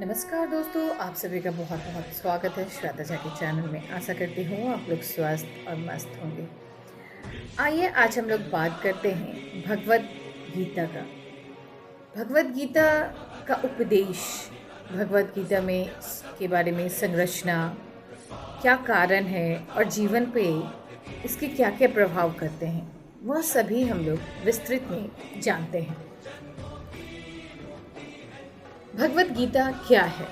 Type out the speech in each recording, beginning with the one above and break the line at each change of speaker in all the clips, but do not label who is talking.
नमस्कार दोस्तों, आप सभी का बहुत बहुत स्वागत है श्वेता झा के चैनल में। आशा करती हूँ आप लोग स्वस्थ और मस्त होंगे। आइए आज हम लोग बात करते हैं भगवत गीता का। भगवत गीता का उपदेश, भगवत गीता में के बारे में संरचना, क्या कारण है और जीवन पे इसके क्या क्या प्रभाव करते हैं, वह सभी हम लोग विस्तृत में जानते हैं। भगवत गीता क्या है?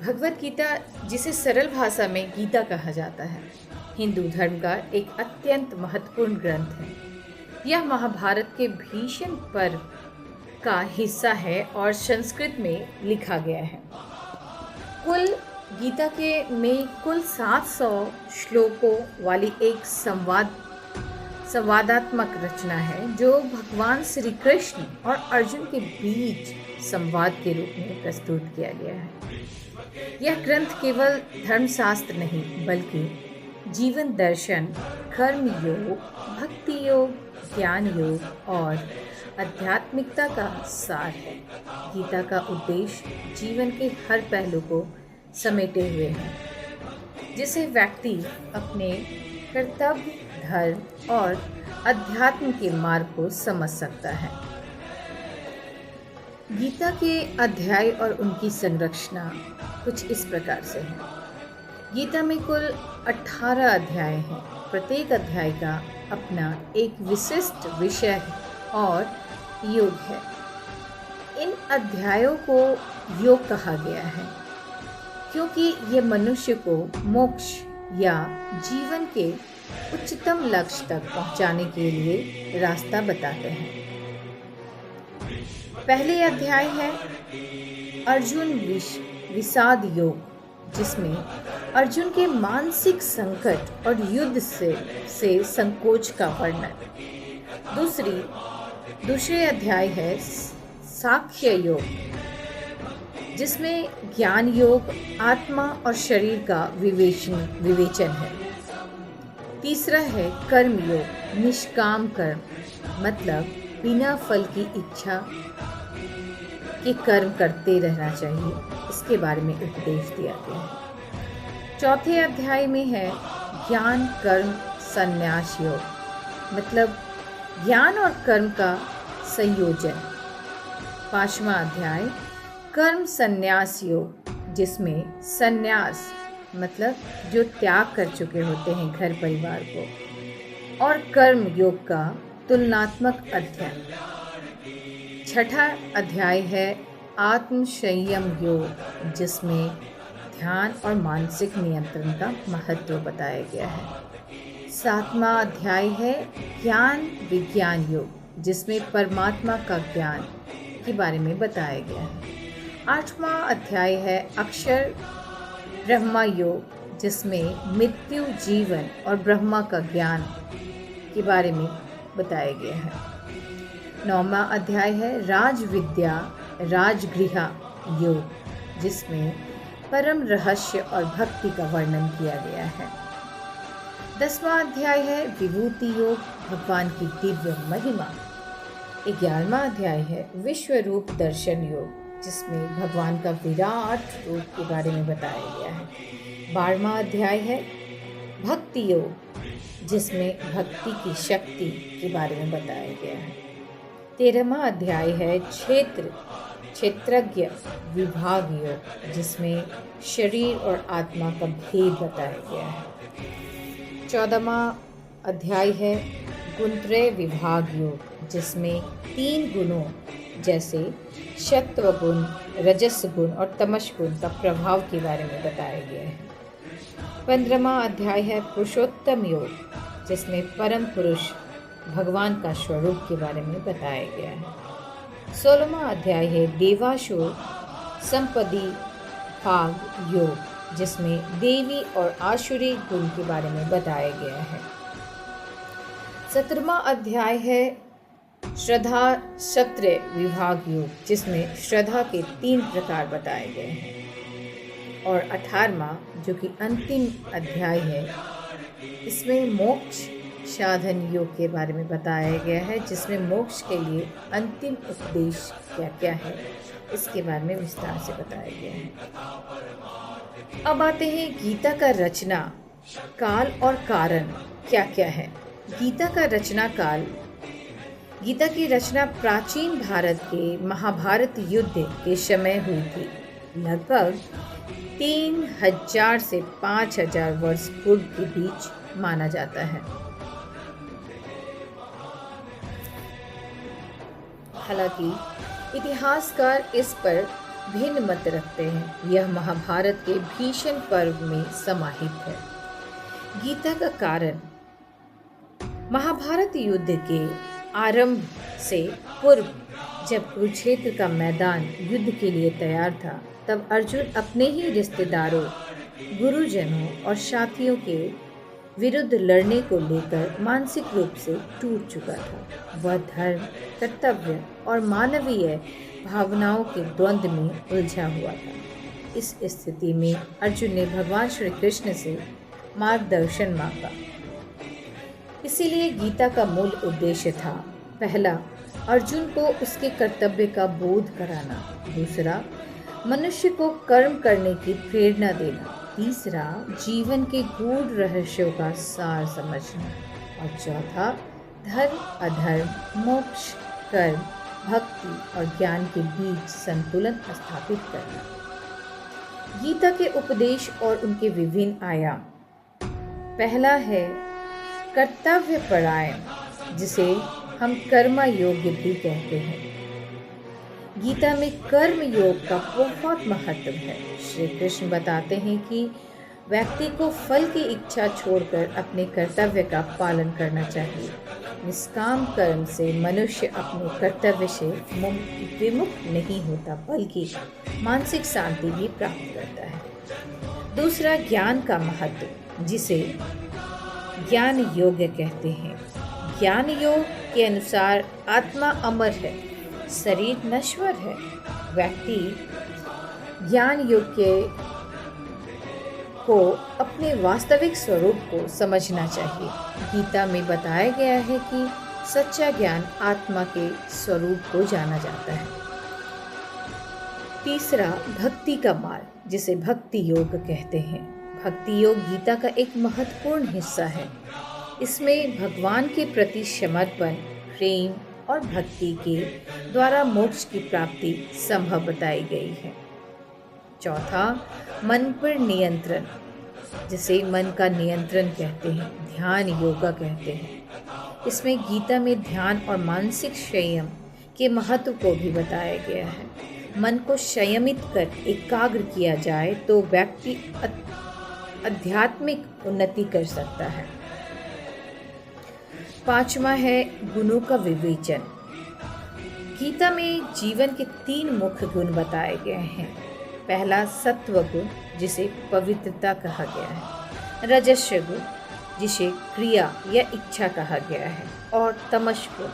भगवत गीता, जिसे सरल भाषा में गीता कहा जाता है, हिंदू धर्म का एक अत्यंत महत्वपूर्ण ग्रंथ है। यह महाभारत के भीष्म पर्व का हिस्सा है और संस्कृत में लिखा गया है। कुल गीता में कुल 700 श्लोकों वाली एक संवादात्मक रचना है जो भगवान श्री कृष्ण और अर्जुन के बीच संवाद के रूप में प्रस्तुत किया गया है। यह ग्रंथ केवल धर्मशास्त्र नहीं बल्कि जीवन दर्शन, कर्म योग, भक्ति योग, ज्ञान योग और आध्यात्मिकता का सार है। गीता का उद्देश्य जीवन के हर पहलू को समेटे हुए है, जिसे व्यक्ति अपने कर्तव्य, धर्म और अध्यात्म के मार्ग को समझ सकता है। गीता के अध्याय और उनकी संरचना कुछ इस प्रकार से है। गीता में कुल 18 अध्याय हैं। प्रत्येक अध्याय का अपना एक विशिष्ट विषय और योग है। इन अध्यायों को योग कहा गया है क्योंकि ये मनुष्य को मोक्ष या जीवन के उच्चतम लक्ष्य तक पहुंचाने के लिए रास्ता बताते हैं। पहले अध्याय है अर्जुन विषाद योग, जिसमें अर्जुन के मानसिक संकट और युद्ध से संकोच का वर्णन। दूसरे अध्याय है साख्य योग, जिसमें ज्ञान योग, आत्मा और शरीर का विवेचन है। तीसरा है कर्म योग, निष्काम कर्म, मतलब बिना फल की इच्छा के कर्म करते रहना चाहिए, इसके बारे में उपदेश दिया गया है। चौथे अध्याय में है ज्ञान कर्म संन्यास योग, मतलब ज्ञान और कर्म का संयोजन। पांचवा अध्याय कर्म संन्यास योग, जिसमें संन्यास मतलब जो त्याग कर चुके होते हैं घर परिवार को, और कर्म योग का तुलनात्मक अध्ययन। छठा अध्याय है आत्म संयम योग, जिसमें ध्यान और मानसिक नियंत्रण का महत्व बताया गया है। सातवां अध्याय है ज्ञान विज्ञान योग, जिसमें परमात्मा का ज्ञान के बारे में बताया गया है। आठवां अध्याय है अक्षर ब्रह्मा योग, जिसमें मृत्यु, जीवन और ब्रह्मा का ज्ञान के बारे में बताया गया है। नौवां अध्याय है राज विद्या राजगृह योग, जिसमें परम रहस्य और भक्ति का वर्णन किया गया है। 10वां अध्याय है विभूति योग, भगवान की दिव्य महिमा। 11वां अध्याय है विश्व रूप दर्शन योग, जिसमें भगवान का विराट रूप के बारे में बताया गया है। 12वां अध्याय है भक्ति योग, जिसमें भक्ति की शक्ति के बारे में बताया गया है। 13वां अध्याय है क्षेत्रज्ञ विभाग योग, जिसमें शरीर और आत्मा का भेद बताया गया है। 14वां अध्याय है गुणत्रय विभाग योग, जिसमें 3 गुणों जैसे सत्व गुण, रजस गुण और तमस गुण का प्रभाव के बारे में बताया गया है। 15वां अध्याय है पुरुषोत्तम योग, जिसमें परम पुरुष भगवान का स्वरूप के बारे में बताया गया है। 16वां अध्याय है देवासुर संपत्ति भाग योग, जिसमें देवी और आसुरी गुण के बारे में बताया गया है। 17वां अध्याय है श्रद्धा क्षत्रिय विभाग योग, जिसमें श्रद्धा के 3 प्रकार बताए गए हैं। और 18वां, जो कि अंतिम अध्याय है, इसमें मोक्ष साधन योग के बारे में बताया गया है, जिसमें मोक्ष के लिए अंतिम उपदेश क्या क्या है इसके बारे में विस्तार से बताया गया है। अब आते हैं गीता का रचना काल और कारण क्या क्या है। गीता का रचना काल। गीता की रचना प्राचीन भारत के महाभारत युद्ध के समय हुई थी। लगभग 3000 से 5000 वर्ष पूर्व के बीच माना जाता है। हालांकि इतिहासकार इस पर भिन्न मत रखते हैं। यह महाभारत के भीषण पर्व में समाहित है। गीता का कारण। महाभारत युद्ध के आरंभ से पूर्व जब कुरुक्षेत्र का मैदान युद्ध के लिए तैयार था, तब अर्जुन अपने ही रिश्तेदारों, गुरुजनों और साथियों के विरुद्ध लड़ने को लेकर मानसिक रूप से टूट चुका था। वह धर्म, कर्तव्य और मानवीय भावनाओं के द्वंद्व में उलझा हुआ था। इस स्थिति में अर्जुन ने भगवान श्री कृष्ण से मार्गदर्शन मांगा। इसीलिए गीता का मूल उद्देश्य था, पहला, अर्जुन को उसके कर्तव्य का बोध कराना। दूसरा, मनुष्य को कर्म करने की प्रेरणा देना। तीसरा, जीवन के गूढ़ रहस्यों का सार समझना। और चौथा, धर्म, अधर्म, मोक्ष, कर्म, भक्ति और ज्ञान के बीच संतुलन स्थापित करना। गीता के उपदेश और उनके विभिन्न आयाम। पहला है कर्तव्य परायण, जिसे हम कर्म योग्य भी कहते हैं। गीता में कर्म योग का बहुत महत्व है। श्री कृष्ण बताते हैं कि व्यक्ति को फल की इच्छा छोड़कर अपने कर्तव्य का पालन करना चाहिए। निष्काम कर्म से मनुष्य अपने कर्तव्य से विमुख नहीं होता, बल्कि मानसिक शांति भी प्राप्त करता है। दूसरा, ज्ञान का महत्व, जिसे ज्ञान योग कहते हैं। ज्ञान योग के अनुसार आत्मा अमर है, शरीर नश्वर है। व्यक्ति ज्ञान योग को अपने वास्तविक स्वरूप को समझना चाहिए। गीता में बताया गया है कि सच्चा ज्ञान आत्मा के स्वरूप को जाना जाता है। तीसरा, भक्ति का मार्ग, जिसे भक्ति योग कहते हैं। भक्ति योग गीता का एक महत्वपूर्ण हिस्सा है। इसमें भगवान के प्रति समर्पण, प्रेम और भक्ति के द्वारा मोक्ष की प्राप्ति संभव बताई गई है। चौथा, मन पर नियंत्रण, जिसे मन का नियंत्रण कहते हैं, ध्यान योगा कहते हैं। इसमें गीता में ध्यान और मानसिक संयम के महत्व को भी बताया गया है। मन को संयमित कर एकाग्र किया जाए तो व्यक्ति आध्यात्मिक उन्नति कर सकता है। पांचवा है गुणों का विवेचन। गीता में जीवन के 3 मुख्य गुण बताए गए हैं। पहला, सत्व गुण, जिसे पवित्रता कहा गया है। रजस्य गुण, जिसे क्रिया या इच्छा कहा गया है। और तमस गुण,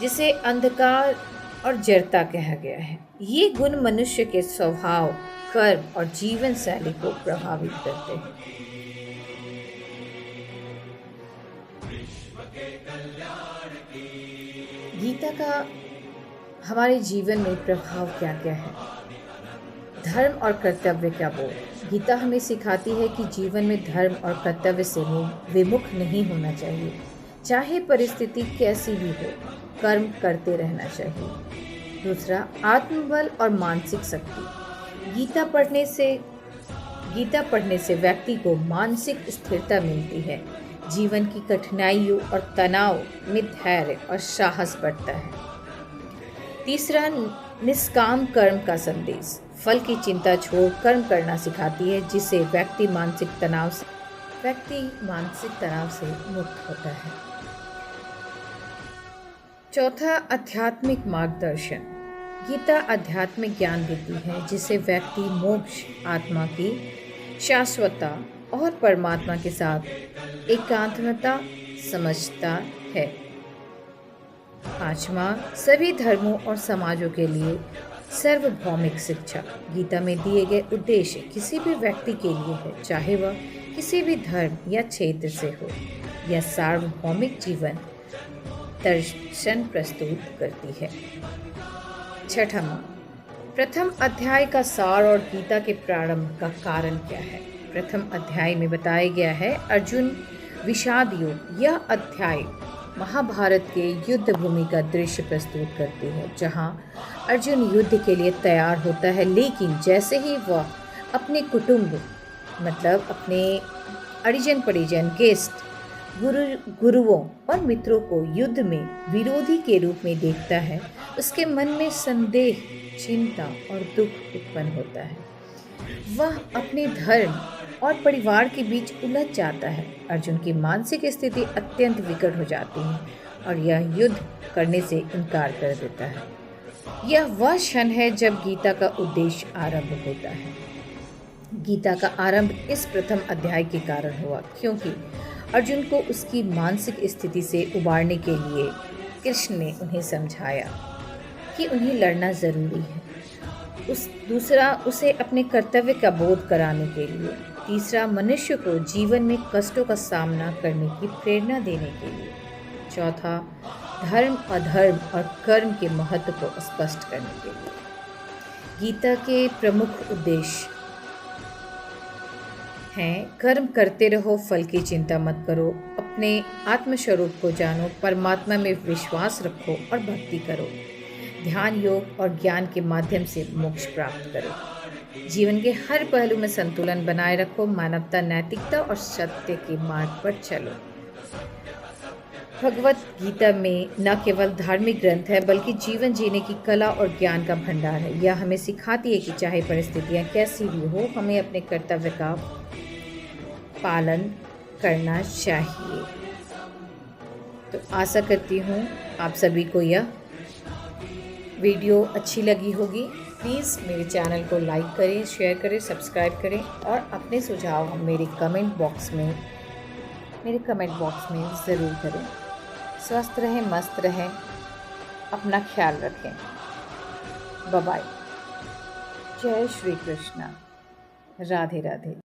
जिसे अंधकार और जड़ता कहा गया है। ये गुण मनुष्य के स्वभाव, कर्म और जीवन शैली को प्रभावित करते हैं। गीता का हमारे जीवन में प्रभाव क्या क्या है। धर्म और कर्तव्य का बोध। गीता हमें सिखाती है कि जीवन में धर्म और कर्तव्य से विमुख नहीं होना चाहिए। चाहे परिस्थिति कैसी भी हो, कर्म करते रहना चाहिए। दूसरा, आत्मबल और मानसिक शक्ति। गीता पढ़ने से व्यक्ति को मानसिक स्थिरता मिलती है। जीवन की कठिनाइयों और तनाव में धैर्य और साहस बढ़ता है। तीसरा, निष्काम कर्म का संदेश। फल की चिंता छोड़ कर्म करना सिखाती है, जिससे व्यक्ति मानसिक तनाव से मुक्त होता है। चौथा, आध्यात्मिक मार्गदर्शन। गीता आध्यात्मिक ज्ञान देती है, जिससे व्यक्ति मोक्ष, आत्मा की शाश्वतता और परमात्मा के साथ एकांतता समझता है। पांचवा, सभी धर्मों और समाजों के लिए सार्वभौमिक शिक्षा। गीता में दिए गए उद्देश्य किसी भी व्यक्ति के लिए है, चाहे वह किसी भी धर्म या क्षेत्र से हो। यह सार्वभौमिक जीवन दर्शन प्रस्तुत करती है। छठा, प्रथम अध्याय का सार और गीता के प्रारंभ का कारण क्या है। प्रथम अध्याय में बताया गया है अर्जुन विषाद योग। यह अध्याय महाभारत के युद्ध भूमि का दृश्य प्रस्तुत करती है, जहां अर्जुन युद्ध के लिए तैयार होता है, लेकिन जैसे ही वह अपने कुटुंब मतलब अपने परिजन गेस्ट गुरुओं और मित्रों को युद्ध में विरोधी के रूप में देखता है, उसके मन में संदेह, चिंता और दुख उत्पन्न होता है। वह अपने धर्म और परिवार के बीच उलझ जाता है। अर्जुन की मानसिक स्थिति अत्यंत विकट हो जाती है और यह युद्ध करने से इनकार कर देता है। यह वह क्षण है जब गीता का उद्देश्य आरंभ होता है। गीता का आरंभ इस प्रथम अध्याय के कारण हुआ, क्योंकि अर्जुन को उसकी मानसिक स्थिति से उबारने के लिए कृष्ण ने उन्हें समझाया कि उन्हें लड़ना ज़रूरी है। दूसरा, उसे अपने कर्तव्य का बोध कराने के लिए। तीसरा, मनुष्य को जीवन में कष्टों का सामना करने की प्रेरणा देने के लिए। चौथा, धर्म, अधर्म और कर्म के महत्व को स्पष्ट करने के लिए। गीता के प्रमुख उद्देश्य हैं: कर्म करते रहो, फल की चिंता मत करो, अपने आत्मस्वरूप को जानो, परमात्मा में विश्वास रखो और भक्ति करो, ध्यान, योग और ज्ञान के माध्यम से मोक्ष प्राप्त करो, जीवन के हर पहलू में संतुलन बनाए रखो, मानवता, नैतिकता और सत्य के मार्ग पर चलो। भगवत गीता में न केवल धार्मिक ग्रंथ है, बल्कि जीवन जीने की कला और ज्ञान का भंडार है। यह हमें सिखाती है कि चाहे परिस्थितियाँ कैसी भी हो, हमें अपने कर्तव्य का पालन करना चाहिए। तो आशा करती हूँ आप सभी को यह वीडियो अच्छी लगी होगी। प्लीज़ मेरे चैनल को लाइक करें, शेयर करें, सब्सक्राइब करें और अपने सुझाव मेरे कमेंट बॉक्स में ज़रूर करें। स्वस्थ रहें, मस्त रहें, अपना ख्याल रखें। Bye bye. जय श्री कृष्णा। राधे राधे।